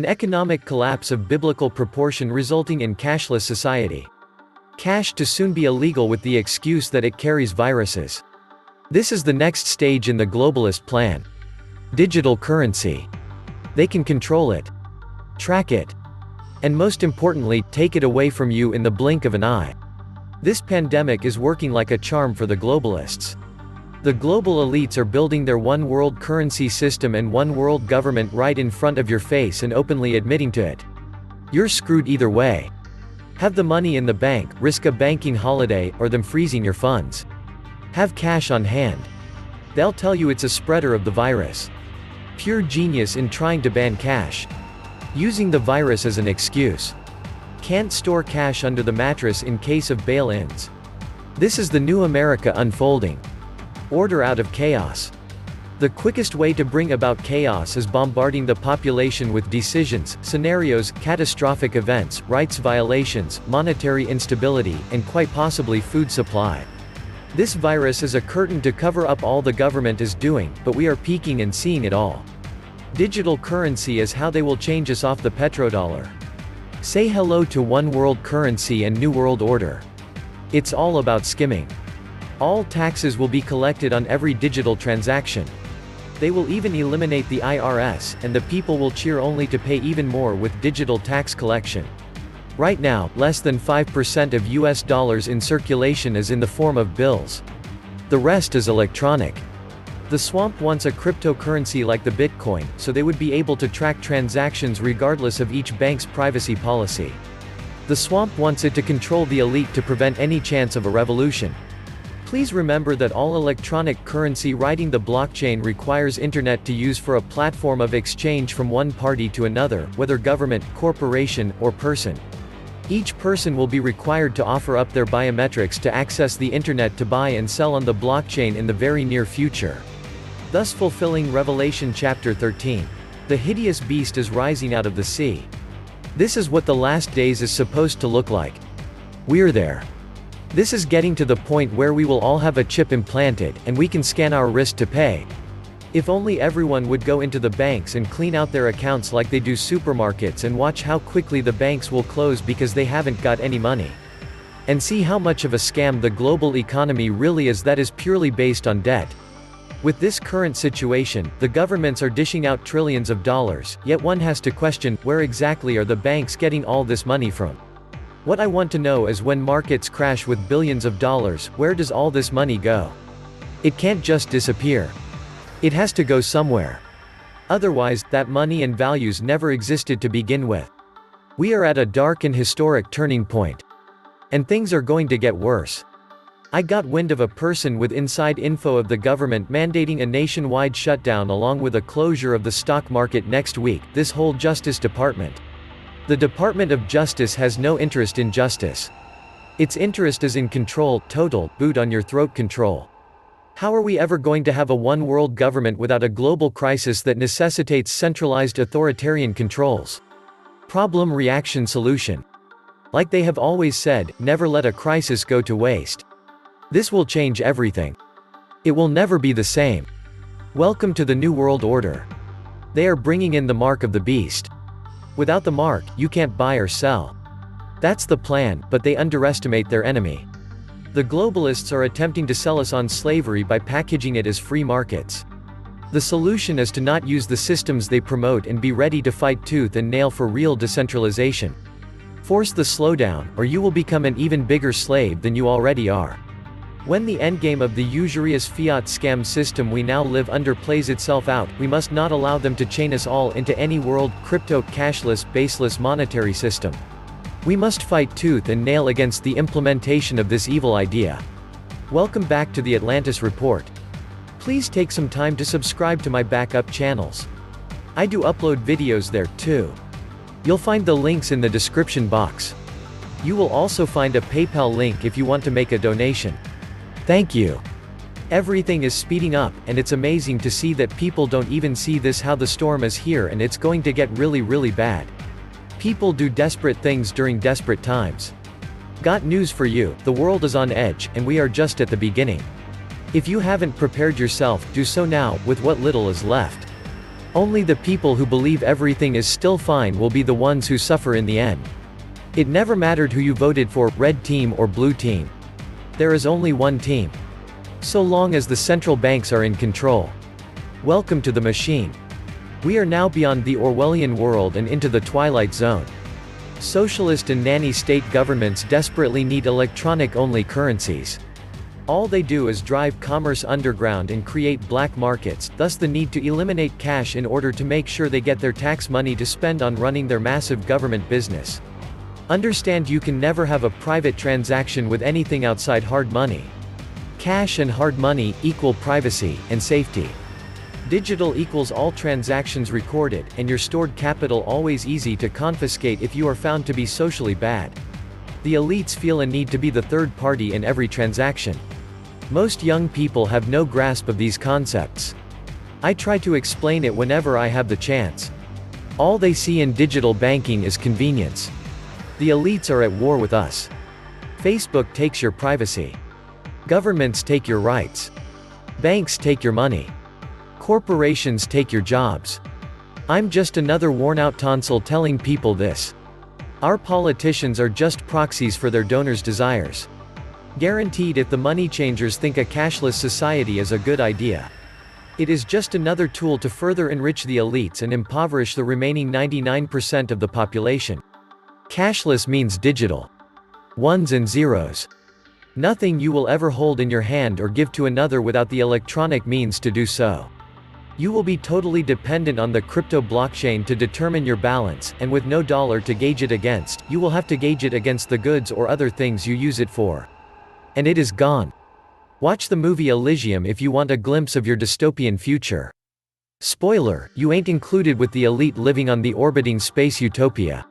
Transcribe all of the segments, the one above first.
An economic collapse of biblical proportion resulting in cashless society. Cash to soon be illegal with the excuse that it carries viruses. This is the next stage in the globalist plan. Digital currency. They can control it, track it, and most importantly, take it away from you in the blink of an eye. This pandemic is working like a charm for the globalists. The global elites are building their one world currency system and one world government right in front of your face and openly admitting to it. You're screwed either way. Have the money in the bank, risk a banking holiday, or them freezing your funds. Have cash on hand. They'll tell you it's a spreader of the virus. Pure genius in trying to ban cash. Using the virus as an excuse. Can't store cash under the mattress in case of bail-ins. This is the new America unfolding. Order out of chaos. The quickest way to bring about chaos is bombarding the population with decisions, scenarios, catastrophic events, rights violations, monetary instability, and quite possibly food supply. This virus is a curtain to cover up all the government is doing, but we are peeking and seeing it all. Digital currency is how they will change us off the petrodollar. Say hello to one world currency and new world order. It's all about skimming. All taxes will be collected on every digital transaction. They will even eliminate the IRS, and the people will cheer only to pay even more with digital tax collection. Right now, less than 5% of US dollars in circulation is in the form of bills. The rest is electronic. The swamp wants a cryptocurrency like the Bitcoin, so they would be able to track transactions regardless of each bank's privacy policy. The swamp wants it to control the elite to prevent any chance of a revolution. Please remember that all electronic currency riding the blockchain requires internet to use for a platform of exchange from one party to another, whether government, corporation, or person. Each person will be required to offer up their biometrics to access the internet to buy and sell on the blockchain in the very near future. Thus fulfilling Revelation chapter 13. The hideous beast is rising out of the sea. This is what the last days is supposed to look like. We're there. This is getting to the point where we will all have a chip implanted, and we can scan our wrist to pay. If only everyone would go into the banks and clean out their accounts like they do supermarkets and watch how quickly the banks will close because they haven't got any money. And see how much of a scam the global economy really is that is purely based on debt. With this current situation, the governments are dishing out trillions of dollars, yet one has to question, where exactly are the banks getting all this money from? What I want to know is when markets crash with billions of dollars, where does all this money go? It can't just disappear. It has to go somewhere. Otherwise, that money and values never existed to begin with. We are at a dark and historic turning point. And things are going to get worse. I got wind of a person with inside info of the government mandating a nationwide shutdown along with a closure of the stock market next week, this whole Justice Department. The Department of Justice has no interest in justice. Its interest is in control, total, boot on your throat control. How are we ever going to have a one-world government without a global crisis that necessitates centralized authoritarian controls? Problem, reaction, solution. Like they have always said, never let a crisis go to waste. This will change everything. It will never be the same. Welcome to the New World Order. They are bringing in the mark of the beast. Without the mark, you can't buy or sell. That's the plan, but they underestimate their enemy. The globalists are attempting to sell us on slavery by packaging it as free markets. The solution is to not use the systems they promote and be ready to fight tooth and nail for real decentralization. Force the slowdown, or you will become an even bigger slave than you already are. When the endgame of the usurious fiat scam system we now live under plays itself out, we must not allow them to chain us all into any world, crypto, cashless, baseless monetary system. We must fight tooth and nail against the implementation of this evil idea. Welcome back to the Atlantis Report. Please take some time to subscribe to my backup channels. I do upload videos there, too. You'll find the links in the description box. You will also find a PayPal link if you want to make a donation. Thank you. Everything is speeding up, and it's amazing to see that people don't even see this how the storm is here and it's going to get really bad. People do desperate things during desperate times. Got news for you, the world is on edge, and we are just at the beginning. If you haven't prepared yourself, do so now, with what little is left. Only the people who believe everything is still fine will be the ones who suffer in the end. It never mattered who you voted for, red team or blue team. There is only one team. So long as the central banks are in control. Welcome to the machine. We are now beyond the Orwellian world and into the twilight zone. Socialist and nanny state governments desperately need electronic-only currencies. All they do is drive commerce underground and create black markets, thus the need to eliminate cash in order to make sure they get their tax money to spend on running their massive government business. Understand, you can never have a private transaction with anything outside hard money. Cash and hard money equal privacy and safety. Digital equals all transactions recorded, and your stored capital always easy to confiscate if you are found to be socially bad. The elites feel a need to be the third party in every transaction. Most young people have no grasp of these concepts. I try to explain it whenever I have the chance. All they see in digital banking is convenience. The elites are at war with us. Facebook takes your privacy. Governments take your rights. Banks take your money. Corporations take your jobs. I'm just another worn-out tonsil telling people this. Our politicians are just proxies for their donors' desires. Guaranteed, if the money changers think a cashless society is a good idea. It is just another tool to further enrich the elites and impoverish the remaining 99% of the population. Cashless means digital. Ones and zeros. Nothing you will ever hold in your hand or give to another without the electronic means to do so. You will be totally dependent on the crypto blockchain to determine your balance, and with no dollar to gauge it against, you will have to gauge it against the goods or other things you use it for. And it is gone. Watch the movie Elysium if you want a glimpse of your dystopian future. Spoiler, you ain't included with the elite living on the orbiting space utopia.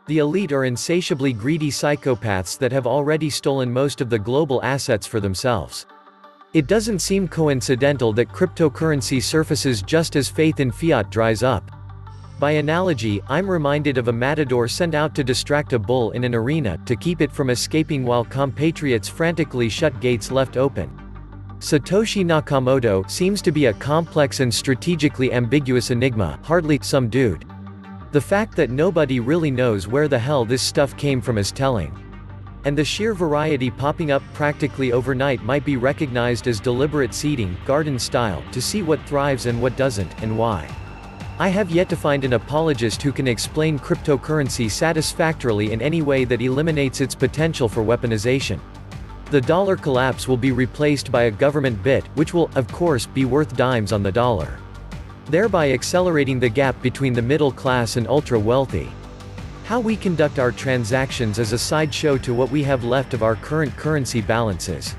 The elite are insatiably greedy psychopaths that have already stolen most of the global assets for themselves. It doesn't seem coincidental that cryptocurrency surfaces just as faith in fiat dries up. By analogy, I'm reminded of a matador sent out to distract a bull in an arena, to keep it from escaping while compatriots frantically shut gates left open. Satoshi Nakamoto seems to be a complex and strategically ambiguous enigma, hardly some dude. The fact that nobody really knows where the hell this stuff came from is telling. And the sheer variety popping up practically overnight might be recognized as deliberate seeding, garden style, to see what thrives and what doesn't, and why. I have yet to find an apologist who can explain cryptocurrency satisfactorily in any way that eliminates its potential for weaponization. The dollar collapse will be replaced by a government bit, which will, of course, be worth dimes on the dollar. Thereby accelerating the gap between the middle class and ultra-wealthy. How we conduct our transactions is a sideshow to what we have left of our current currency balances.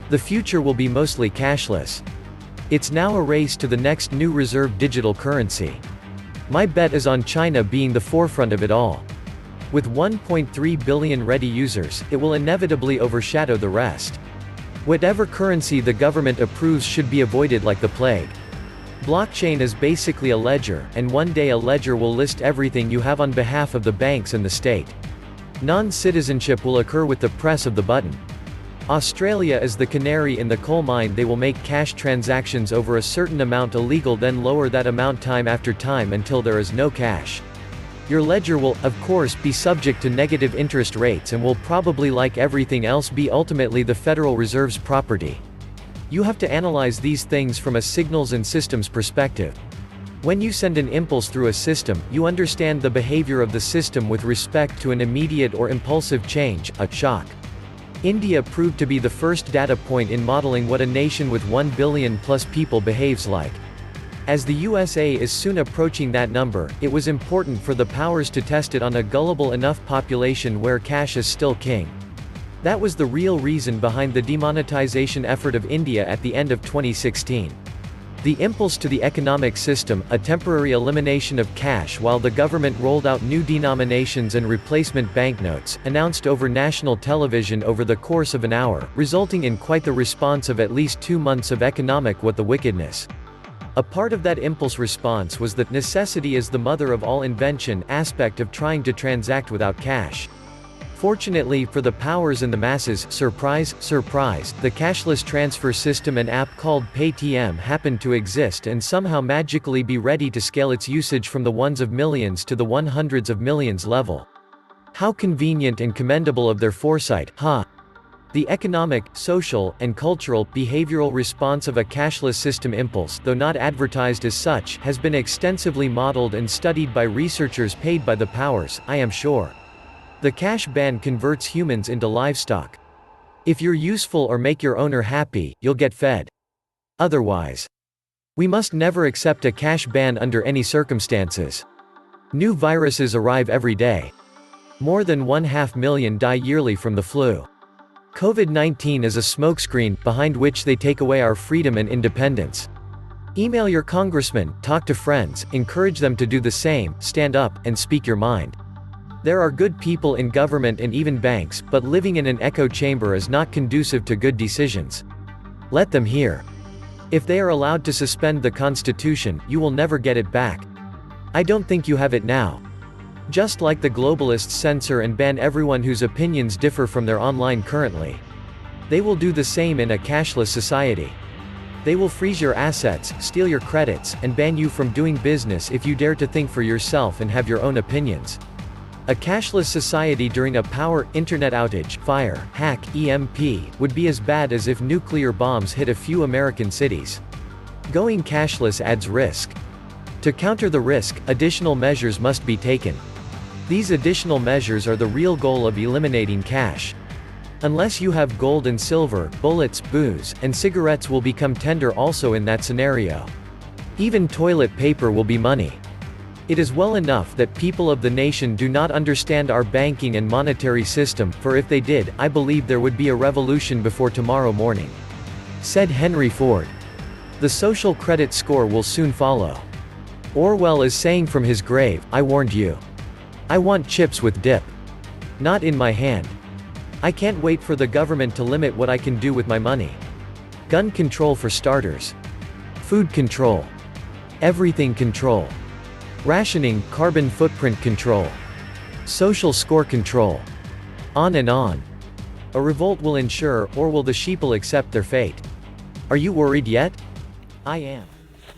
The future will be mostly cashless. It's now a race to the next new reserve digital currency. My bet is on China being the forefront of it all. With 1.3 billion ready users, it will inevitably overshadow the rest. Whatever currency the government approves should be avoided like the plague. Blockchain is basically a ledger, and one day a ledger will list everything you have on behalf of the banks and the state. Non-citizenship will occur with the press of the button. Australia is the canary in the coal mine. They will make cash transactions over a certain amount illegal, then lower that amount time after time until there is no cash. Your ledger will, of course, be subject to negative interest rates and will probably, like everything else, be ultimately the Federal Reserve's property. You have to analyze these things from a signals and systems perspective. When you send an impulse through a system, you understand the behavior of the system with respect to an immediate or impulsive change, a shock. India proved to be the first data point in modeling what a nation with 1 billion plus people behaves like. As the USA is soon approaching that number, it was important for the powers to test it on a gullible enough population where cash is still king. That was the real reason behind the demonetization effort of India at the end of 2016. The impulse to the economic system, a temporary elimination of cash while the government rolled out new denominations and replacement banknotes, announced over national television over the course of an hour, resulting in quite the response of at least 2 months of economic what the wickedness. A part of that impulse response was that necessity is the mother of all invention aspect of trying to transact without cash. Fortunately for the powers and the masses, surprise, surprise, the cashless transfer system and app called Paytm happened to exist and somehow magically be ready to scale its usage from the ones of millions to the hundreds of millions level. How convenient and commendable of their foresight, huh? The economic, social, and cultural, behavioral response of a cashless system impulse, though not advertised as such, has been extensively modeled and studied by researchers paid by the powers, I am sure. The cash ban converts humans into livestock. If you're useful or make your owner happy, you'll get fed. Otherwise, we must never accept a cash ban under any circumstances. New viruses arrive every day. More than 500,000 die yearly from the flu. COVID-19 is a smokescreen, behind which they take away our freedom and independence. Email your congressman, talk to friends, encourage them to do the same, stand up, and speak your mind. There are good people in government and even banks, but living in an echo chamber is not conducive to good decisions. Let them hear. If they are allowed to suspend the Constitution, you will never get it back. I don't think you have it now. Just like the globalists censor and ban everyone whose opinions differ from their online currently. They will do the same in a cashless society. They will freeze your assets, steal your credits, and ban you from doing business if you dare to think for yourself and have your own opinions. A cashless society during a power, internet outage, fire, hack, EMP, would be as bad as if nuclear bombs hit a few American cities. Going cashless adds risk. To counter the risk, additional measures must be taken. These additional measures are the real goal of eliminating cash. Unless you have gold and silver, bullets, booze, and cigarettes will become tender also in that scenario. Even toilet paper will be money. It is well enough that people of the nation do not understand our banking and monetary system, for if they did, I believe there would be a revolution before tomorrow morning. Said Henry Ford. The social credit score will soon follow. Orwell is saying from his grave, I warned you. I want chips with dip. Not in my hand. I can't wait for the government to limit what I can do with my money. Gun control for starters. Food control. Everything control. Rationing, carbon footprint control. Social score control. On and on. A revolt will ensure, or will the sheeple accept their fate? Are you worried yet? I am.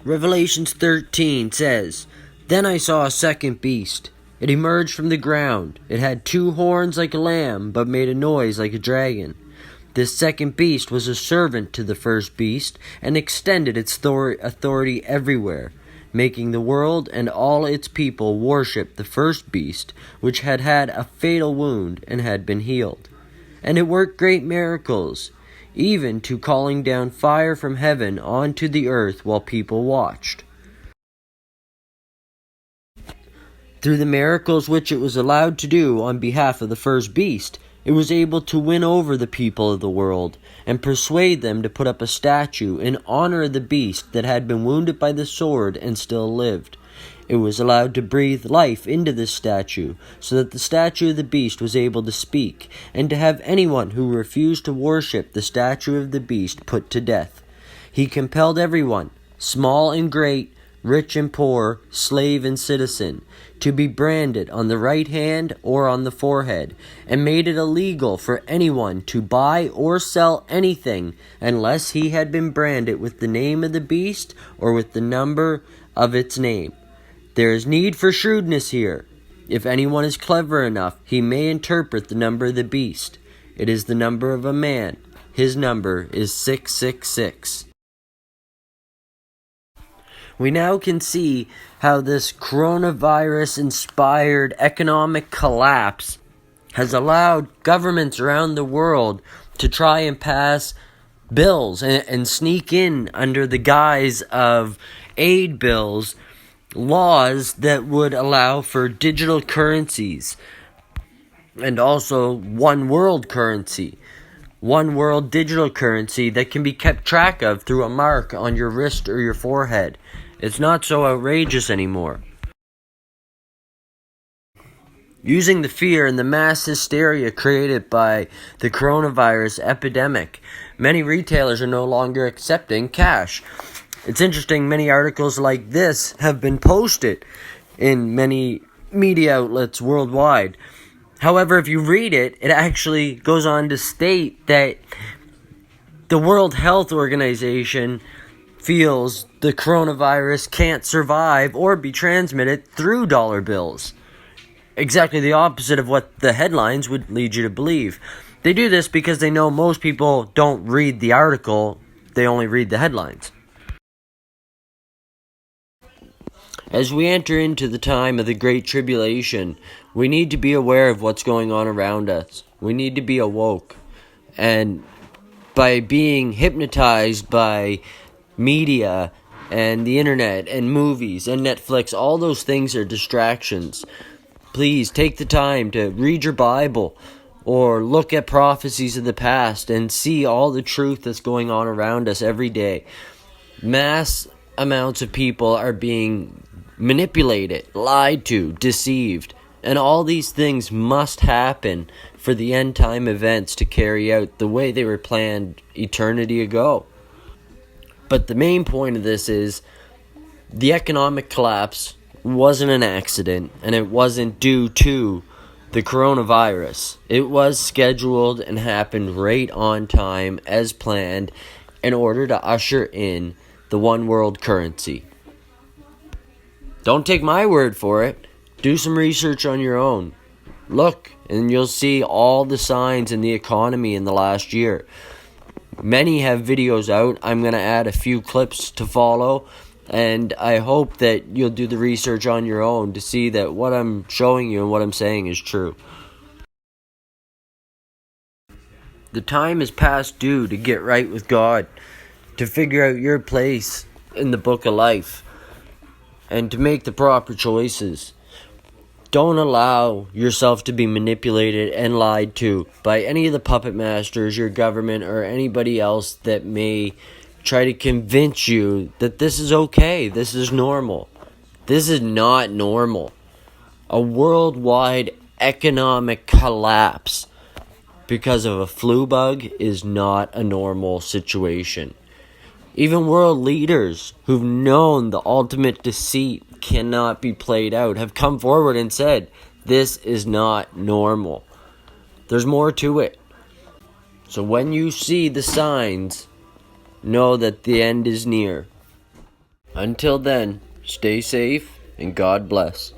Revelations 13 says, Then I saw a second beast. It emerged from the ground. It had 2 horns like a lamb, but made a noise like a dragon. This second beast was a servant to the first beast, and extended its authority everywhere, making the world and all its people worship the first beast, which had had a fatal wound and had been healed. And it worked great miracles, even to calling down fire from heaven onto the earth while people watched. Through the miracles which it was allowed to do on behalf of the first beast, it was able to win over the people of the world, and persuade them to put up a statue in honor of the beast that had been wounded by the sword and still lived. It was allowed to breathe life into this statue, so that the statue of the beast was able to speak, and to have anyone who refused to worship the statue of the beast put to death. He compelled everyone, small and great, rich and poor, slave and citizen, to be branded on the right hand or on the forehead, and made it illegal for anyone to buy or sell anything unless he had been branded with the name of the beast or with the number of its name. There is need for shrewdness here. If anyone is clever enough, he may interpret the number of the beast. It is the number of a man. His number is 666. We now can see how this coronavirus-inspired economic collapse has allowed governments around the world to try and pass bills and sneak in under the guise of aid bills, laws that would allow for digital currencies and also one world currency. One world digital currency that can be kept track of through a mark on your wrist or your forehead. It's not so outrageous anymore. Using the fear and the mass hysteria created by the coronavirus epidemic, many retailers are no longer accepting cash. It's interesting, many articles like this have been posted in many media outlets worldwide, However, if you read it, it actually goes on to state that the World Health Organization feels the coronavirus can't survive or be transmitted through dollar bills. Exactly the opposite of what the headlines would lead you to believe. They do this because they know most people don't read the article, they only read the headlines. As we enter into the time of the Great Tribulation, we need to be aware of what's going on around us. We need to be awoke. And by being hypnotized by media and the internet and movies and Netflix, all those things are distractions. Please take the time to read your Bible or look at prophecies of the past and see all the truth that's going on around us every day. Mass amounts of people are being manipulated, lied to, deceived, and all these things must happen for the end time events to carry out the way they were planned eternity ago. But the main point of this is the economic collapse wasn't an accident, and it wasn't due to the coronavirus. It was scheduled and happened right on time as planned in order to usher in the one world currency. Don't take my word for it. Do some research on your own. Look, and you'll see all the signs in the economy in the last year. Many have videos out. I'm going to add a few clips to follow, and I hope that you'll do the research on your own to see that what I'm showing you and what I'm saying is true. The time is past due to get right with God, to figure out your place in the book of life, and to make the proper choices. Don't allow yourself to be manipulated and lied to by any of the puppet masters, your government, or anybody else that may try to convince you that this is okay, this is normal. This is not normal. A worldwide economic collapse because of a flu bug is not a normal situation. Even world leaders who've known the ultimate deceit cannot be played out have come forward and said, this is not normal. There's more to it. So when you see the signs, know that the end is near. Until then, stay safe and God bless.